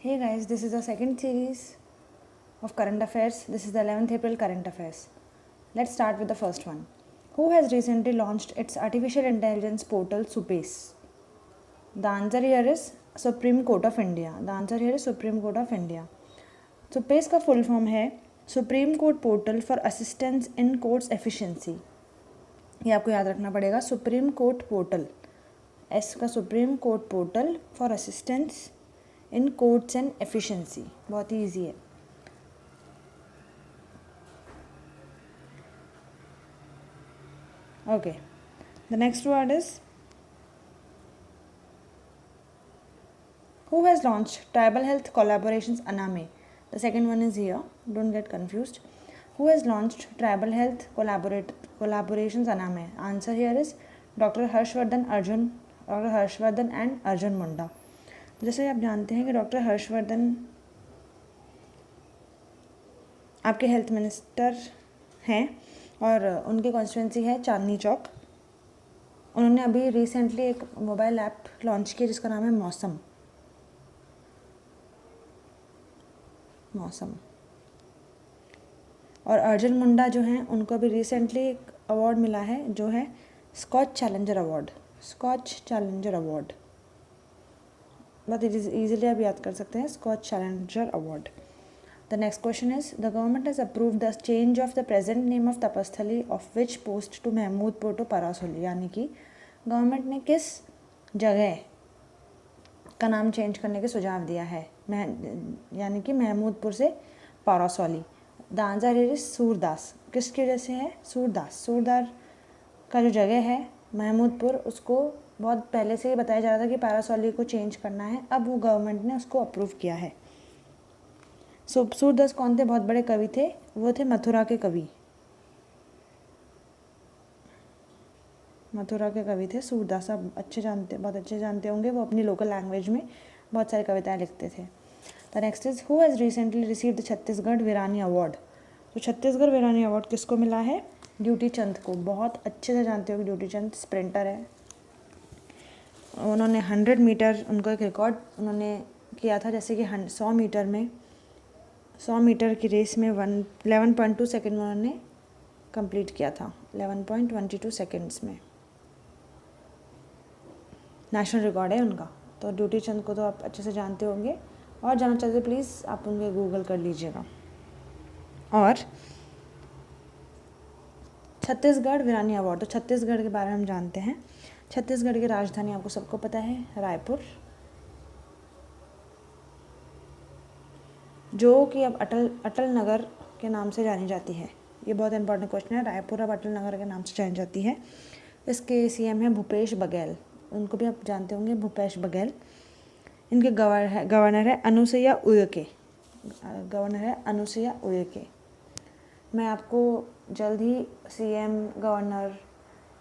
Hey guys, this is the second series of current affairs. This is the 11th April current affairs. Let's start with the first one. Who has recently launched its artificial intelligence portal Supace? The answer here is Supreme Court of India. The answer here is Supreme Court of India. Supace का full form है Supreme Court Portal for Assistance in Courts Efficiency. ये आपको याद रखना पड़ेगा. Supreme court portal, S का supreme court portal for assistance in courts and efficiency. बहुत ही easy है. Okay, the next word is who has launched tribal health collaborations Aname. The second one is here, don't get confused. Who has launched tribal health collaborations Aname? Answer here is Dr. Harshvardhan and Arjun Munda. जैसे आप जानते हैं कि doctor Harshvardhan आपके health minister हैं और उनकी constituency है चांदनी चौक. उन्होंने अभी रिसेंटली एक मोबाइल ऐप लॉन्च किया जिसका नाम है मौसम. और अर्जुन मुंडा जो हैं उनको भी रिसेंटली एक अवार्ड मिला है जो है स्कॉच चैलेंजर अवार्ड. बहुत ईजिली आप याद कर सकते हैं, Scotch challenger award. The next question is the government has approved the change of the present name of Tapasthali of which post to Mahmudpur to Parasoli. यानी कि गवर्नमेंट ने किस जगह का नाम चेंज करने का सुझाव दिया है, यानी कि महमूदपुर से Parasauli. The answer is Surdas. किसकी वजह से है? सूरदार का जो जगह है महमूदपुर, उसको बहुत पहले से ही बताया जा रहा था कि पारासौली को चेंज करना है. अब वो गवर्नमेंट ने उसको अप्रूव किया है. सूरदास कौन थे? बहुत बड़े कवि थे. वो थे मथुरा के कवि थे सूरदास. आप बहुत अच्छे जानते होंगे. वो अपनी लोकल लैंग्वेज में बहुत सारी कविताएं लिखते थे. The next is who has recently received the Chhattisgarh Veerani award. तो छत्तीसगढ़ वीरानी अवार्ड किसको मिला है? ड्यूटी चंद को. बहुत अच्छे से जानते हो कि ड्यूटी चंद स्प्रिंटर है. उन्होंने 100 मीटर, उनको एक रिकॉर्ड उन्होंने किया था, जैसे कि 100 मीटर की रेस में 11.2 सेकेंड में उन्होंने कंप्लीट किया था. 11.22 सेकेंड्स में नेशनल रिकॉर्ड है उनका. तो ड्यूटी चंद को तो आप अच्छे से जानते होंगे, और जानना चाहते प्लीज़ आप उनके गूगल कर लीजिएगा. और छत्तीसगढ़ वीरानी अवार्ड, तो छत्तीसगढ़ के बारे में हम जानते हैं. छत्तीसगढ़ की राजधानी आपको सबको पता है, रायपुर, जो कि अब अटल नगर के नाम से जानी जाती है. ये बहुत इंपॉर्टेंट क्वेश्चन है. रायपुर अब अटल नगर के नाम से जानी जाती है. इसके सीएम है भूपेश बघेल. उनको भी आप जानते होंगे, भूपेश बघेल. इनके गवर्नर है अनुसुईया उइके. मैं आपको जल्द ही सीएम, गवर्नर,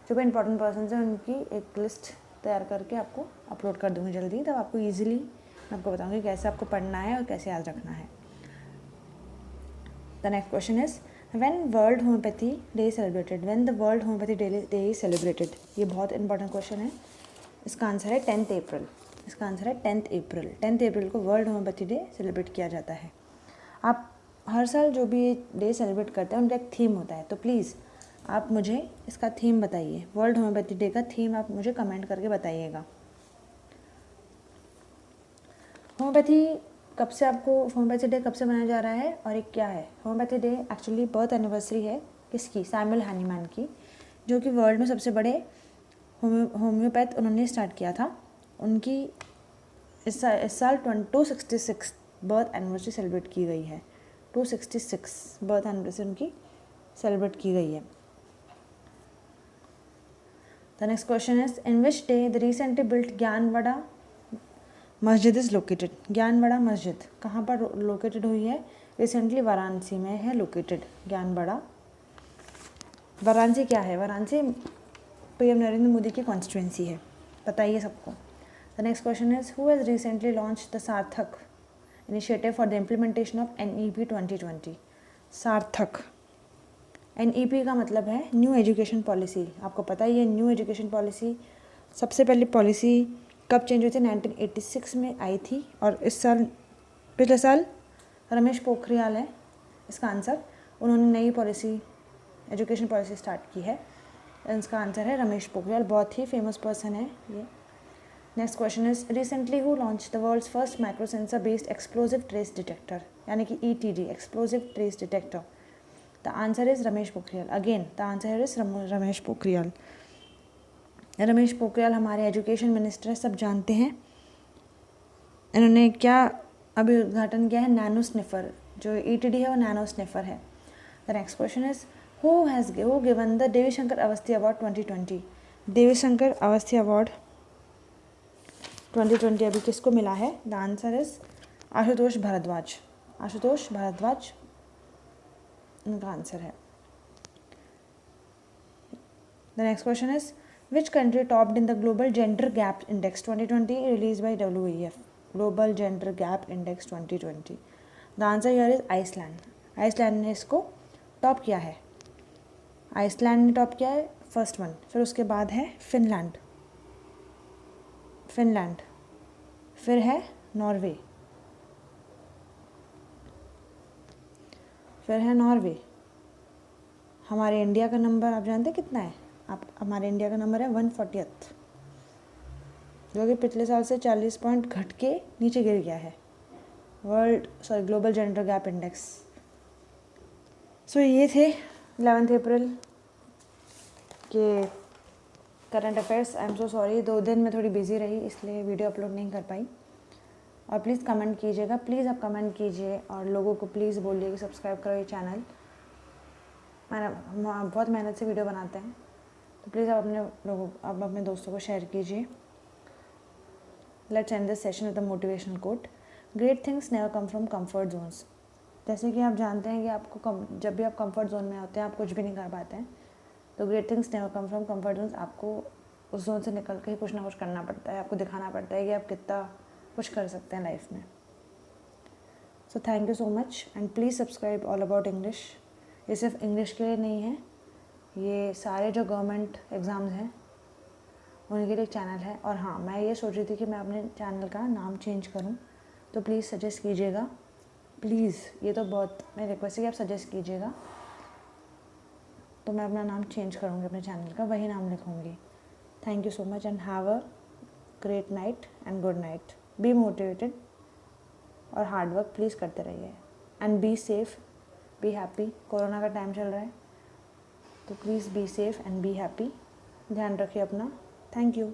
जो भी इंपॉर्टेंट पर्सन हैं उनकी एक लिस्ट तैयार करके आपको अपलोड कर दूँगी जल्दी. तब आपको ईजिली मैं आपको बताऊँगी कैसे आपको पढ़ना है और कैसे याद रखना है. The next question is when world homeopathy day celebrated. When the world homeopathy day is celebrated. ये बहुत इंपॉर्टेंट क्वेश्चन है. इसका आंसर है 10 अप्रैल. 10 अप्रैल को वर्ल्ड होम्योपैथी डे सेलिब्रेट किया जाता है. आप हर साल जो भी ये डे सेलिब्रेट करते हैं उनका एक थीम होता है. तो प्लीज़ आप मुझे इसका थीम बताइए. वर्ल्ड होम्योपैथी डे का थीम आप मुझे कमेंट करके बताइएगा. होम्योपैथी डे कब से मनाया जा रहा है और एक क्या है? Homeopathy day actually birth anniversary है किसकी? सैमुअल हैनीमैन की, जो कि वर्ल्ड में सबसे बड़े होम्योपैथ उन्होंने स्टार्ट किया था. उनकी इस साल 266 बर्थ एनिवर्सरी सेलिब्रेट की गई है. 266 बर्थ एनिवर्सरी उनकी सेलिब्रेट की गई है. The next question is in which day the recently built Gyanwada Masjid is located. ज्ञानवाड़ा मस्जिद कहाँ पर लोकेटेड हुई है? रिसेंटली वाराणसी में है लोकेटेड ज्ञानवाड़ा. वाराणसी क्या है? वाराणसी पीएम नरेंद्र मोदी की कॉन्स्टिट्यूंसी है. बताइए सबको. The next question is who has recently launched the Sarthak initiative for the implementation of NEP 2020. सार्थक, NEP का मतलब है न्यू एजुकेशन पॉलिसी. आपको पता ही है न्यू एजुकेशन पॉलिसी सबसे पहली पॉलिसी कब चेंज हुई थी? 1986 में आई थी. और इस साल पिछले साल रमेश पोखरियाल है इसका आंसर, उन्होंने नई पॉलिसी, एजुकेशन पॉलिसी स्टार्ट की है। इसका आंसर है रमेश पोखरियाल, बहुत ही फेमस पर्सन है ये। Next question is recently who launched the world's first micro sensor based explosive trace detector, यानी कि ETD, explosive trace detector. The answer is Ramesh Pokhriyal. Again the answer is Ramesh Pokhriyal. Ramesh Pokhriyal हमारे एजुकेशन मिनिस्टर है, सब जानते हैं। इन्होंने क्या अभी उद्घाटन किया है, नैनो स्निफर, जो ETD है वो नैनो स्निफर है। The next question is who given the Devishankar Awasthi award 2020। Devishankar Awasthi award 2020 अभी किसको मिला है? The answer is Ashutosh Bhardwaj. Ashutosh Bhardwaj उनका आंसर है। The next question is which country topped in the global gender gap index 2020 release by WEF। Global gender gap index 2020। The answer here is Iceland. Iceland ने इसको top किया है। Iceland ने top किया है first one, फिर उसके बाद है फिनलैंड, फिर है नॉर्वे, हमारे इंडिया का नंबर आप जानते हैं कितना है? हमारे इंडिया का नंबर है 140th, जो कि पिछले साल से 40 पॉइंट घट के नीचे गिर गया है। Global gender gap index. So ये थे 11 अप्रैल के current affairs. I am so sorry, 2 दिन में थोड़ी बिजी रही इसलिए वीडियो अपलोड नहीं कर पाई। और प्लीज़ कमेंट कीजिएगा, प्लीज़ आप कमेंट कीजिए और लोगों को प्लीज़ बोलिए कि सब्सक्राइब करो ये चैनल। बहुत मेहनत से वीडियो बनाते हैं, तो प्लीज़ आप अपने दोस्तों को शेयर कीजिए। Let's end this session with the motivational quote. Great things never come from comfort Jones. जैसे कि आप जानते हैं कि आपको जब भी आप कंफर्ट जोन में होते हैं आप कुछ भी नहीं कर पाते हैं, तो great things never come from comfort Jones. आपको उस जोन से निकल के ही कुछ ना कुछ करना पड़ता है, आपको दिखाना पड़ता है कि आप कितना कुछ कर सकते हैं लाइफ में। So thank you so much and please subscribe all about English. ये सिर्फ इंग्लिश के लिए नहीं है, ये सारे जो गवर्नमेंट एग्ज़ाम्स हैं उनके लिए एक चैनल है। और हाँ, मैं ये सोच रही थी कि मैं अपने चैनल का नाम चेंज करूँ, तो प्लीज़ सजेस्ट कीजिएगा, प्लीज़। ये तो बहुत मैं रिक्वेस्ट है कि आप सजेस्ट कीजिएगा, तो मैं अपना नाम चेंज करूँगी अपने चैनल का, वही नाम लिखूँगी। Thank you so much and have a great night and good night. Be motivated और हार्ड वर्क प्लीज़ करते रहिए and be safe, be happy. Corona का टाइम चल रहा है, तो please be safe and be happy. ध्यान रखिए अपना। Thank you.